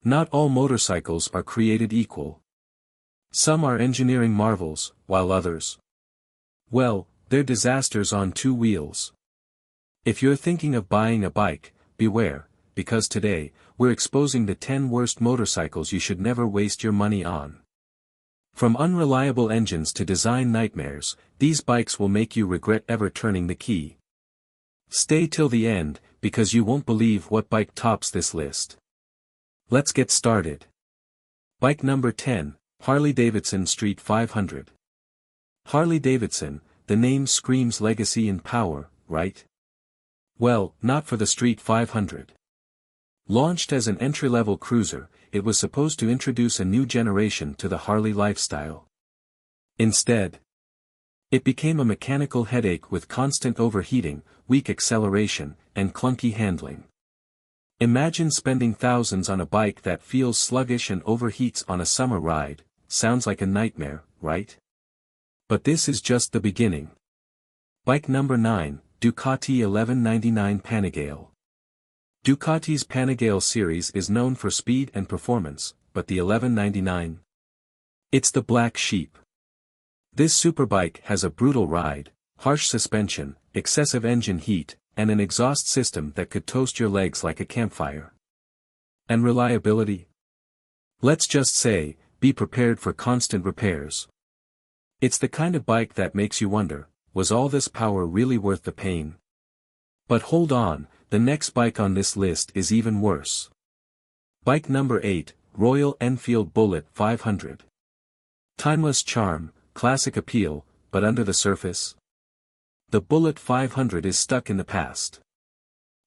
Not all motorcycles are created equal. Some are engineering marvels, while others, well, they're disasters on two wheels. If you're thinking of buying a bike, beware, because today, we're exposing the 10 worst motorcycles you should never waste your money on. From unreliable engines to design nightmares, these bikes will make you regret ever turning the key. Stay till the end, because you won't believe what bike tops this list. Let's get started. Bike number 10, Harley-Davidson Street 500. Harley-Davidson, the name screams legacy and power, right? Well, not for the Street 500. Launched as an entry-level cruiser, it was supposed to introduce a new generation to the Harley lifestyle. Instead, it became a mechanical headache with constant overheating, weak acceleration, and clunky handling. Imagine spending thousands on a bike that feels sluggish and overheats on a summer ride. Sounds like a nightmare, right? But this is just the beginning. Bike number 9, Ducati 1199 Panigale. Ducati's Panigale series is known for speed and performance, but the 1199? It's the black sheep. This superbike has a brutal ride, harsh suspension, excessive engine heat, and an exhaust system that could toast your legs like a campfire. And reliability? Let's just say, be prepared for constant repairs. It's the kind of bike that makes you wonder, was all this power really worth the pain? But hold on, the next bike on this list is even worse. Bike number 8, Royal Enfield Bullet 500. Timeless charm, classic appeal, but under the surface? The Bullet 500 is stuck in the past.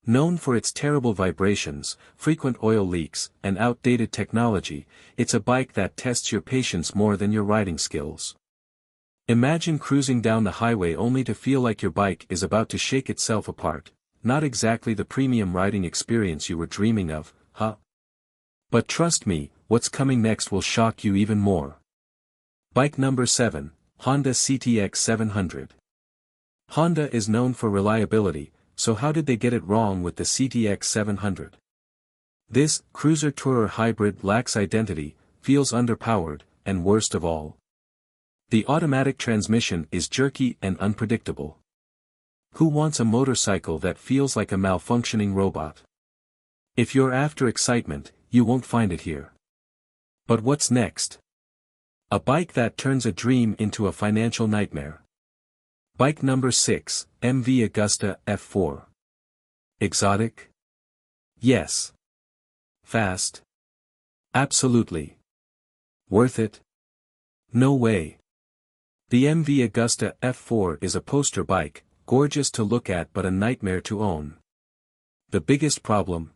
Known for its terrible vibrations, frequent oil leaks, and outdated technology, it's a bike that tests your patience more than your riding skills. Imagine cruising down the highway only to feel like your bike is about to shake itself apart. Not exactly the premium riding experience you were dreaming of, huh? But trust me, what's coming next will shock you even more. Bike number 7, Honda CTX 700. Honda is known for reliability, so how did they get it wrong with the CTX 700? This cruiser tourer hybrid lacks identity, feels underpowered, and worst of all, the automatic transmission is jerky and unpredictable. Who wants a motorcycle that feels like a malfunctioning robot? If you're after excitement, you won't find it here. But what's next? A bike that turns a dream into a financial nightmare. Bike number 6, MV Agusta F4. Exotic? Yes. Fast? Absolutely. Worth it? No way. The MV Agusta F4 is a poster bike, gorgeous to look at but a nightmare to own. The biggest problem?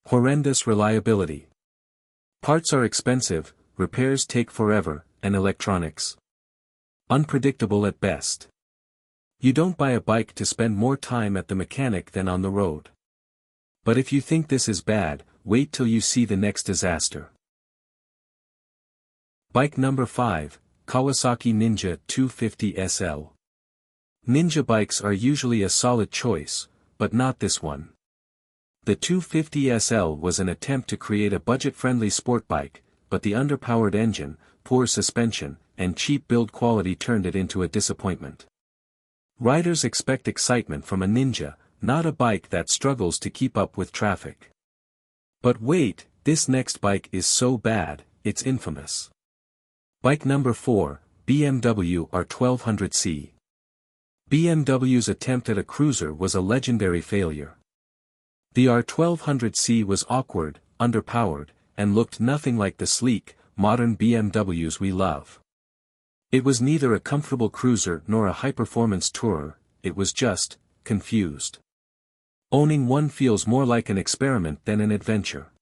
Horrendous reliability. Parts are expensive, repairs take forever, and electronics unpredictable at best. You don't buy a bike to spend more time at the mechanic than on the road. But if you think this is bad, wait till you see the next disaster. Bike number 5, Kawasaki Ninja 250 SL. Ninja bikes are usually a solid choice, but not this one. The 250 SL was an attempt to create a budget-friendly sport bike, but the underpowered engine, poor suspension, and cheap build quality turned it into a disappointment. Riders expect excitement from a Ninja, not a bike that struggles to keep up with traffic. But wait, this next bike is so bad, it's infamous. Bike number 4, BMW R1200C. BMW's attempt at a cruiser was a legendary failure. The R1200C was awkward, underpowered, and looked nothing like the sleek, modern BMWs we love. It was neither a comfortable cruiser nor a high-performance tourer, it was just, confused. Owning one feels more like an experiment than an adventure.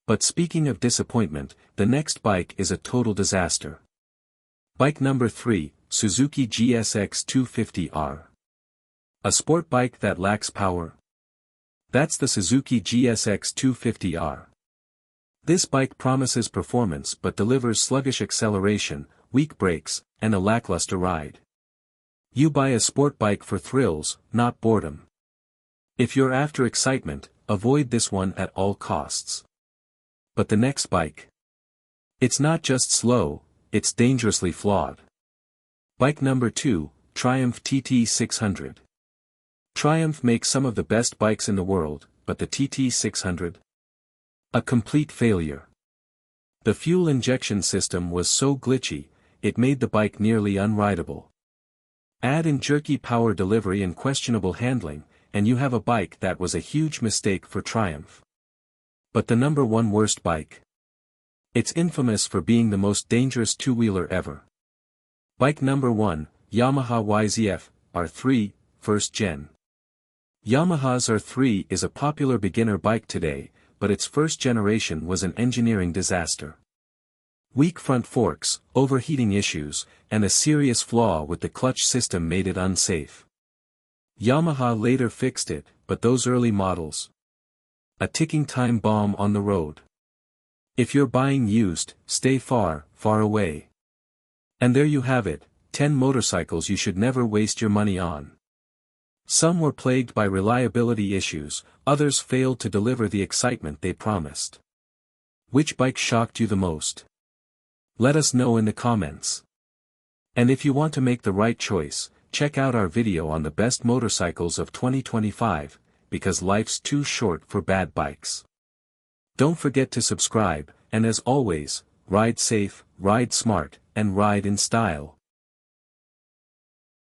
But speaking of disappointment, the next bike is a total disaster. Bike number 3, Suzuki GSX 250R. A sport bike that lacks power? That's the Suzuki GSX 250R. This bike promises performance but delivers sluggish acceleration, weak brakes, and a lackluster ride. You buy a sport bike for thrills, not boredom. If you're after excitement, avoid this one at all costs. But the next bike. It's not just slow, it's dangerously flawed. Bike number 2, Triumph TT600. Triumph makes some of the best bikes in the world, but the TT600? A complete failure. The fuel injection system was so glitchy, it made the bike nearly unrideable. Add in jerky power delivery and questionable handling, and you have a bike that was a huge mistake for Triumph. But the number 1 worst bike. It's infamous for being the most dangerous two-wheeler ever. Bike number 1, Yamaha YZF R3, first gen. Yamaha's R3 is a popular beginner bike today, but its first generation was an engineering disaster. Weak front forks, overheating issues, and a serious flaw with the clutch system made it unsafe. Yamaha later fixed it, but those early models. A ticking time bomb on the road. If you're buying used, stay far, far away. And there you have it, 10 motorcycles you should never waste your money on. Some were plagued by reliability issues, others failed to deliver the excitement they promised. Which bike shocked you the most? Let us know in the comments. And if you want to make the right choice, check out our video on the best motorcycles of 2025, because life's too short for bad bikes. Don't forget to subscribe, and as always, ride safe, ride smart, and ride in style.